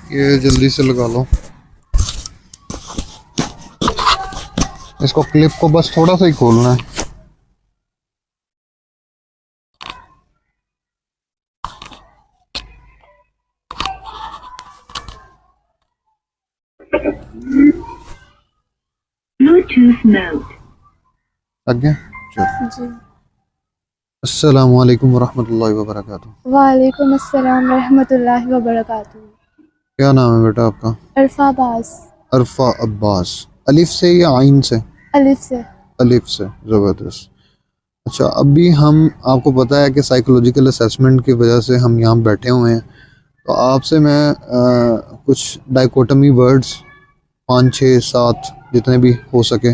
ये जल्दी से लगा लो इसको, क्लिप को बस थोड़ा सा ही खोलना है। ब्लूटूथ मोड लग गया? चलो। जी। अस्सलाम वालेकुम वरहमतुल्लाहि वबरकातुहू। वालेकुम अस्सलाम रहमतुल्लाहि व बरकातुहू। क्या नाम है बेटा आपका? अरफा अब्बास। अरफा अब्बास। अलिफ से या आइन से? अलिफ से। अलिफ से, ज़बरदस्त। अच्छा, अभी हम, आपको पता है कि साइकोलॉजिकल असेसमेंट की वजह से हम यहाँ बैठे हुए हैं, तो आपसे मैं कुछ डाइकोटमी वर्ड्स 5 6 7 जितने भी हो सके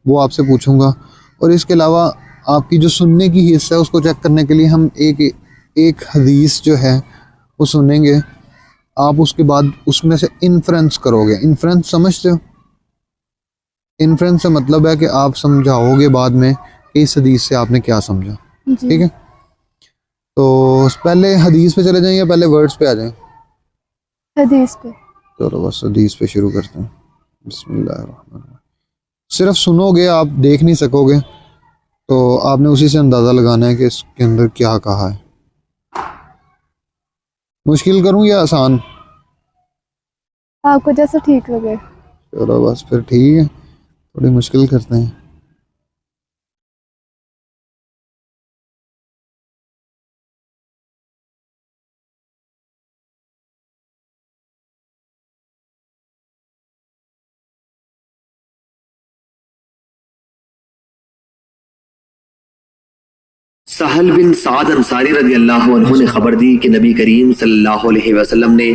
वो आपसे पूछूंगा, और इसके अलावा आपकी जो सुनने की हिस्सा है उसको चेक करने के लिए हम एक हदीस जो है वो सुनेंगे। आप उसके बाद उसमें से इन्फ्रेंस करोगे। इन्फ्रेंस समझते हो? इन्फ्रेंस से मतलब है कि आप समझाओगे बाद में कि इस हदीस से आपने क्या समझा। जी। ठीक है, तो पहले हदीस पे चले जाएं या पहले वर्ड्स पे आ जाएं? हदीस पे। चलो बस हदीस पे शुरू करते हैं। बिस्मिल्लाहिर्रहमानिर्रहीम। सिर्फ सुनोगे, आप देख नहीं सकोगे, तो आपने उसी से अंदाज़ा लगाना है कि इसके अंदर क्या कहा है। मुश्किल करूं या आसान? आपको जैसा ठीक लगे। चलो बस फिर ठीक है, थोड़ी मुश्किल करते हैं। सहल बिन साद अंसारी रज़ी अल्लाह अन्हु ने खबर दी कि नबी करीम सल्लल्लाहु अलैहि वसल्लम ने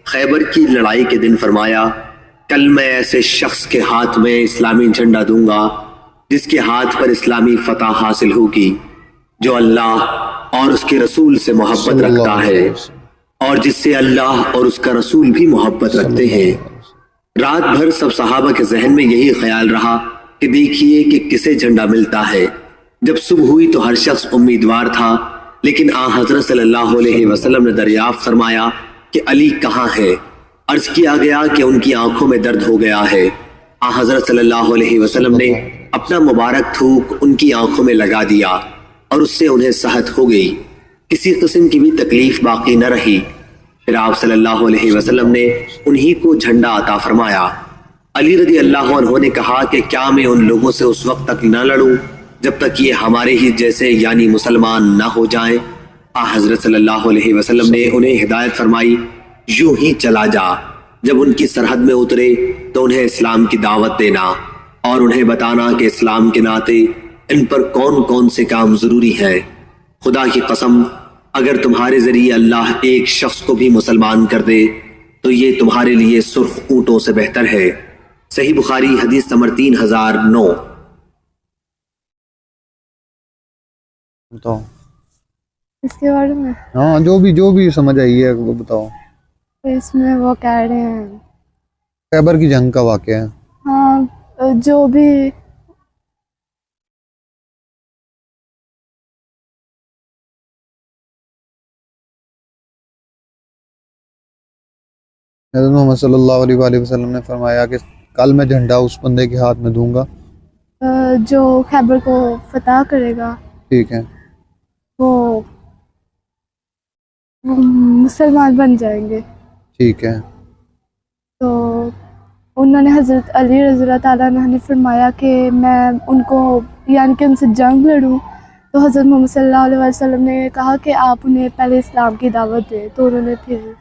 खैबर की लड़ाई के दिन फरमाया, कल मैं ऐसे शख्स के हाथ में इस्लामी झंडा दूंगा जिसके हाथ पर इस्लामी फतह हासिल होगी, जो अल्लाह और उसके रसूल से मोहब्बत रखता है और जिससे अल्लाह और उसका रसूल भी मोहब्बत रखते हैं। रात भर सब सहाबा के जहन में यही ख्याल रहा कि देखिए कि किसे झंडा मिलता है। जब सुबह हुई तो हर शख्स उम्मीदवार था, लेकिन आ हजरत सल्लल्लाहु अलैहि वसल्लम ने दरियाफ्त फरमाया कि अली कहाँ है। अर्ज किया गया कि उनकी आंखों में दर्द हो गया है। आ हजरत सल्लल्लाहु अलैहि वसल्लम ने अपना मुबारक थूक उनकी आंखों में लगा दिया और उससे उन्हें सेहत हो गई, किसी किस्म की भी तकलीफ बाकी न रही। फिर आप सल्लल्लाहु अलैहि वसल्लम ने उन्हीं को झंडा अता फरमाया। अली रज़ी अल्लाह अन्हु ने कहा कि क्या मैं उन लोगों से उस वक्त तक न लड़ूं जब तक ये हमारे ही जैसे यानी मुसलमान ना हो जाएं। हजरत सल्लल्लाहु अलैहि वसल्लम ने उन्हें हिदायत फरमाई, यूं ही चला जा, जब उनकी सरहद में उतरे तो उन्हें इस्लाम की दावत देना और उन्हें बताना कि इस्लाम के नाते इन पर कौन कौन से काम जरूरी है। खुदा की कसम, अगर तुम्हारे जरिए अल्लाह एक शख्स को भी मुसलमान कर दे तो ये तुम्हारे लिए सुर्ख ऊंटों से बेहतर है। सही बुखारी हदीस नंबर 3009। बताओ इसके बारे में। हाँ, जो भी समझ आई है वो बताओ। तो इसमें वो कह रहे हैं, खैबर की जंग का वाक़या है। हाँ, जो भी हज़रत मोहम्मद सल्लल्लाहु अलैहि वसल्लम ने फरमाया कि कल मैं झंडा उस बंदे के हाथ में दूंगा जो खैबर को फतह करेगा, ठीक है, वो मुसलमान बन जाएंगे। ठीक है। तो उन्होंने हज़रत अली रज़ी अल्लाह ताला अन्हु ने फरमाया कि मैं उनको यानी कि उनसे जंग लड़ूं। तो हज़रत मोहम्मद सल्लल्लाहु अलैहि वसल्लम ने कहा कि आप उन्हें पहले इस्लाम की दावत दें। तो उन्होंने फिर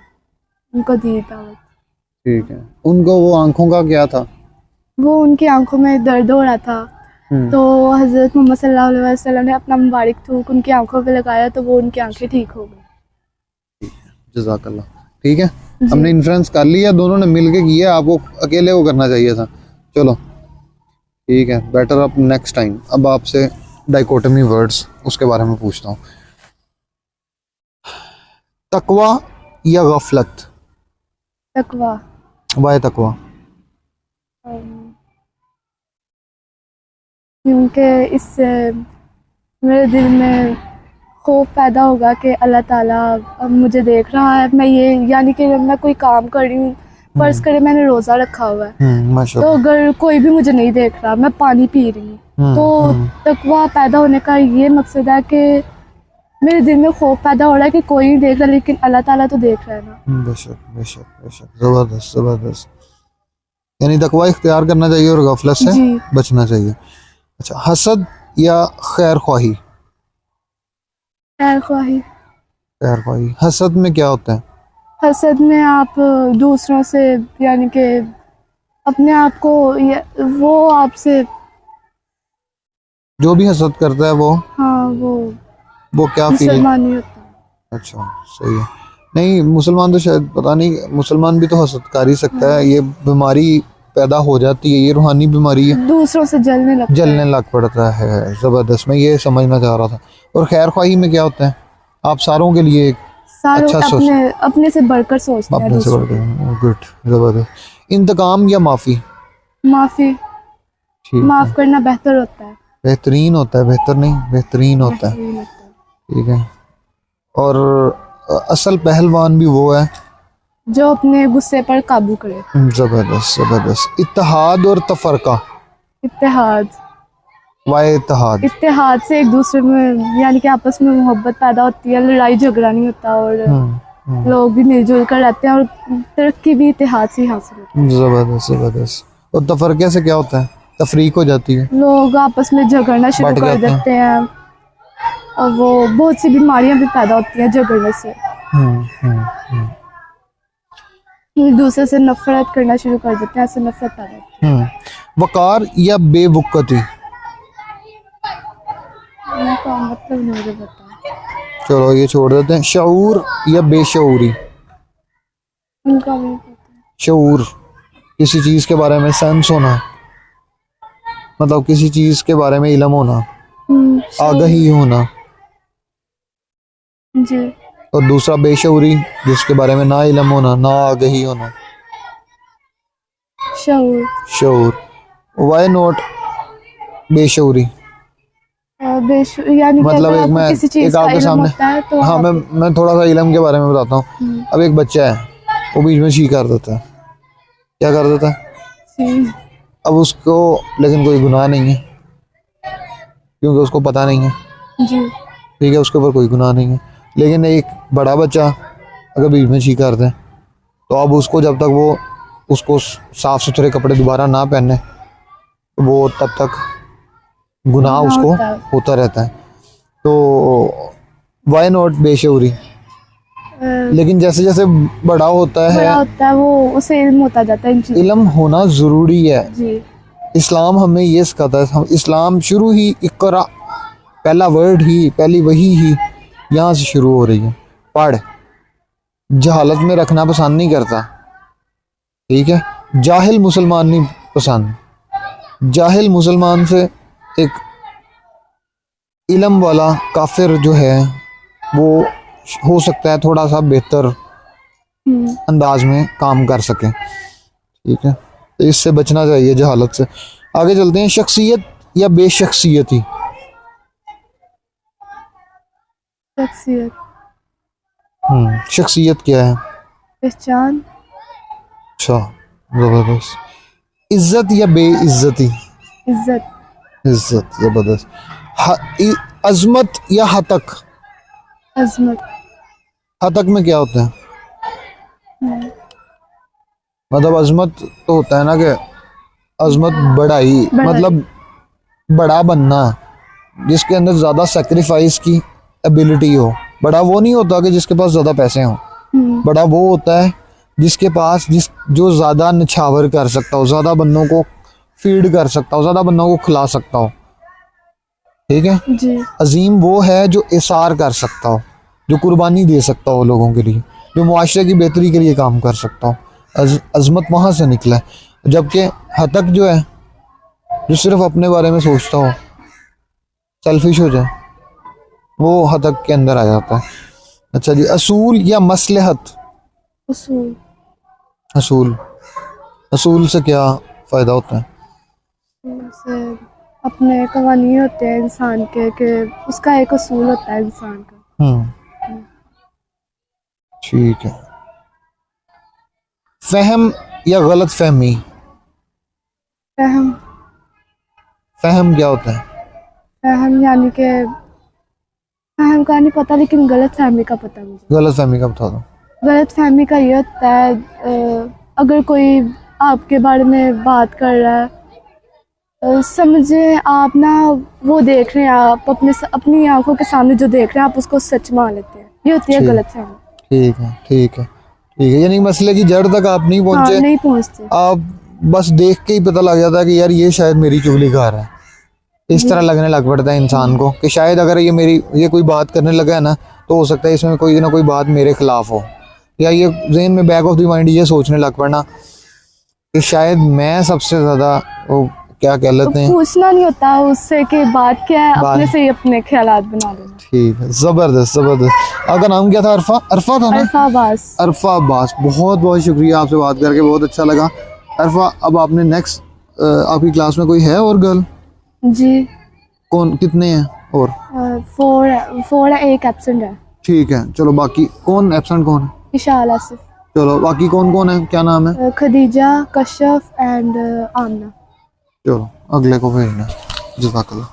उनको दी दावत। ठीक है, उनको वो आंखों का क्या था? वो उनकी आंखों में दर्द हो रहा था, तो हज़रत मोहम्मद सल्लल्लाहु अलैहि वसल्लम ने अपना मुबारक थूक उनकी आंखों पे लगाया तो वो उनकी आंखें ठीक हो गई। जज़ाकल्लाह। ठीक है, हमने इन्फ्लुएंस कर लिया, दोनों ने मिलके किया, आपको अकेले को करना चाहिए था। चलो ठीक है, बेटर अप नेक्स्ट टाइम। अब आपसे डाइकोटमी वर्ड्स उसके बारे में पूछता हूँ। तकवा या गफलत? तकवा। वाय तकवा? क्योंकि इससे मेरे दिल में खौफ पैदा होगा कि अल्लाह ताला अब मुझे देख रहा है, मैं ये यानी कि मैं कोई काम कर रही हूँ, फर्ज करे मैंने रोज़ा रखा हुआ है, तो माशाल्लाह। अगर कोई भी मुझे नहीं देख रहा, मैं पानी पी रही हूँ, तो तकवा पैदा होने का ये मकसद है कि मेरे दिल में खौफ पैदा हो रहा है कि कोई नहीं देख रहा, लेकिन अल्लाह ताला तो देख रहा है ना। बेशक बेशक बेशक, ज़बरदस्त ज़बरदस्त। यानी तकवा इख्तियार करना चाहिए और गफलत से जी। बचना चाहिए। अच्छा, हसद या खैर ख्वाही? खैर ख्वाही। खैर ख्वाही, हसद में क्या होता है? हसद में आप दूसरों से यानी कि अपने आप को वो आपसे, जो भी हसद करता है हाँ वो क्या फील? मुसलमान नहीं होता। अच्छा, सही है। नहीं, मुसलमान तो शायद पता नहीं, मुसलमान भी तो हसद कर ही सकता है। ये बीमारी पैदा हो जाती है, ये रूहानी बीमारी है, दूसरों से जलने लगता जलने है। लग पड़ता है। ज़बरदस्त, मैं ये समझना चाह रहा था। और खैर ख्वाही में क्या होता है? आप सारों के लिए सारों अच्छा सोच, अपने से बढ़कर सोचते हैं अपने से दूसरों बढ़ गए। गुड, ज़बरदस्त। इंतकाम या माफ़ी? की। माफ़ी। ठीक माफ़ है, करना बेहतर होता है। बेहतरीन होता है, बेहतर नहीं बेहतरीन होता है। बेहतरीन होता है। ठीक है। और असल पहलवान भी वो है जो अपने गुस्से पर काबू करे। ज़बरदस्त ज़बरदस्त। इत्तेहाद और तफरका? इत्तेहाद। वाए इत्तेहाद। इत्तेहाद से एक दूसरे में यानी कि आपस में मोहब्बत पैदा होती है, लड़ाई झगड़ा नहीं होता, और लोग भी मिलजुल कर रहते हैं, और तरक्की भी इत्तेहाद से ही हासिल होती है। ज़बरदस्त ज़बरदस्त। और तफरके से क्या होता है? तफरीक हो जाती है, लोग आपस में झगड़ना शुरू बढ़ कर जाते हैं। देते हैं, और वो बहुत सी बीमारियां भी पैदा होती हैं झगड़ने से। एक दूसरे से नफरत करना शुरू कर देते हैं, ऐसे नफरत पैदा होती वकार या बेवुकती? है। इनका मतलब नहीं मुझे पता। चलो ये छोड़ देते हैं। शऊर या बेशऊरी? इनका भी नहीं पता। शऊर, किसी चीज़ के बारे में सेंस होना, मतलब किसी चीज़ के बारे में इल्म होना, आगाही होना। जी। और दूसरा बेशऊरी, जिसके बारे में ना इल्म होना, ना आगाही होना। शऊर। शऊर। वाई नोट बेशऊरी? यानी कि मतलब अगर एक आपको मैं किसी चीज एक का आपके इल्म सामने, होता है तो हाँ मैं थोड़ा सा इल्म के बारे में बताता हूँ। अब एक बच्चा है, वो बीच में छी कर देता है। क्या कर देता है? जी। अब उसको लेकिन कोई गुनाह नहीं है, क्योंकि उसको पता नहीं है। जी। ठीक है, उसके ऊपर कोई गुनाह नहीं है। लेकिन एक बड़ा बच्चा अगर बीच में छी कर दे, तो अब उसको जब तक वो उसको साफ सुथरे कपड़े दोबारा ना पहने, तो वो तब तक गुनाह उसको होता है। होता रहता है। तो वाई नॉट बेशऊरी? लेकिन जैसे जैसे बड़ा होता है, बड़ा होता है वो उसे इल्म होता जाता है इन चीजों। इल्म होना ज़रूरी है। जी। इस्लाम हमें ये सिखाता है। हम इस्लाम शुरू ही इक़रा, पहला वर्ड ही, पहली वही ही यहाँ से शुरू हो रही है। पढ़। जहालत में रखना पसंद नहीं करता, ठीक है। जाहिल मुसलमान नहीं पसंद। जाहिल मुसलमान से एक इल्म वाला काफिर जो है वो हो सकता है थोड़ा सा बेहतर अंदाज में काम कर सके, ठीक है। तो इससे बचना चाहिए, जहालत से। आगे चलते हैं। शख्सियत या बेशख्सियती? शख्सियत। शख्सियत क्या है? पहचान। अच्छा, जबरदस्त। इज्जत या बेइज्जती? इज्जत। इज्जत, जबरदस्त। अजमत या हतक? अजमत। हतक में क्या होता है? मतलब अजमत तो होता है ना कि अजमत बड़ाई, मतलब बड़ा बनना, जिसके अंदर ज़्यादा सेक्रीफाइस की एबिलिटी हो। बड़ा वो नहीं होता कि जिसके पास ज़्यादा पैसे हों। बड़ा वो होता है जिसके पास जो ज़्यादा निछावर कर सकता हो, ज़्यादा बंदों को फीड कर सकता हो, ज़्यादा बंदों को खिला सकता हो, ठीक है। जी। अजीम वो है जो इसार कर सकता हो, जो कुर्बानी दे सकता हो लोगों के लिए, जो मुआशरे की बेहतरी के लिए काम कर सकता हो। अजमत वहाँ से निकला है। जबकि हतक जो है, जो सिर्फ अपने बारे में सोचता हो, सेल्फिश हो जाए, वो हतक के अंदर आ जाता है। अच्छा जी। असूल या मसलहत? उसूल। असूल। असूल से क्या फ़ायदा होता है? उनसे अपने कवानीन होते हैं इंसान के कि उसका एक उसूल होता है इंसान का। ठीक है। फहम या गलत फहमी? फहम। फहम क्या होता है? फहम यानी कि फहम का नहीं पता, लेकिन गलत फहमी का पता मुझे। गलत फहमी का बता दो। गलत फहमी का ये होता है अगर कोई आपके बारे में बात कर रहा है, समझे आप ना वो देख रहे हैं, आप अपनी आंखों के सामने जो देख रहे हैं आप उसको सच मान लेते हैं, ये होती है ठीक। गलत फहमी। ठीक है ठीक है ठीक है, यानी मसले की जड़ तक आप नहीं हाँ, पहुंचे। नहीं पहुंचते। आप बस देख के ही पता लग जाता है कि यार ये शायद मेरी चुगली खा रहा है। इस तरह लगने लग पड़ता है इंसान को कि शायद अगर ये कोई बात करने लगा है ना, तो हो सकता है इसमें कोई ना कोई बात मेरे खिलाफ हो, या ये ज़हन में बैक ऑफ द माइंड ये सोचने लग पड़ना कि शायद मैं सबसे ज़्यादा वो क्या कह लेते हैं, पूछना नहीं होता उससे कि बात क्या है, अपने से ही अपने ख्यालात बना लेना। ठीक है, ज़बरदस्त ज़बरदस्त। आपका नाम क्या था? अरफा था ना? अरफा अब्बास। अरफा अब्बास, बहुत बहुत शुक्रिया, आपसे बात करके बहुत अच्छा लगा। अरफा, अब आपने नेक्स्ट आपकी क्लास में कोई है और गर्ल? जी। कौन, कितने हैं? और 4 है, एक एब्सेंट है। ठीक है, चलो बाकी कौन एब्सेंट कौन है? इशाल आसिफ। चलो बाकी कौन कौन है, क्या नाम है? खदीजा, कशफ एंड आमना। चलो अगले को भेजना। जज़ाकल्लाह।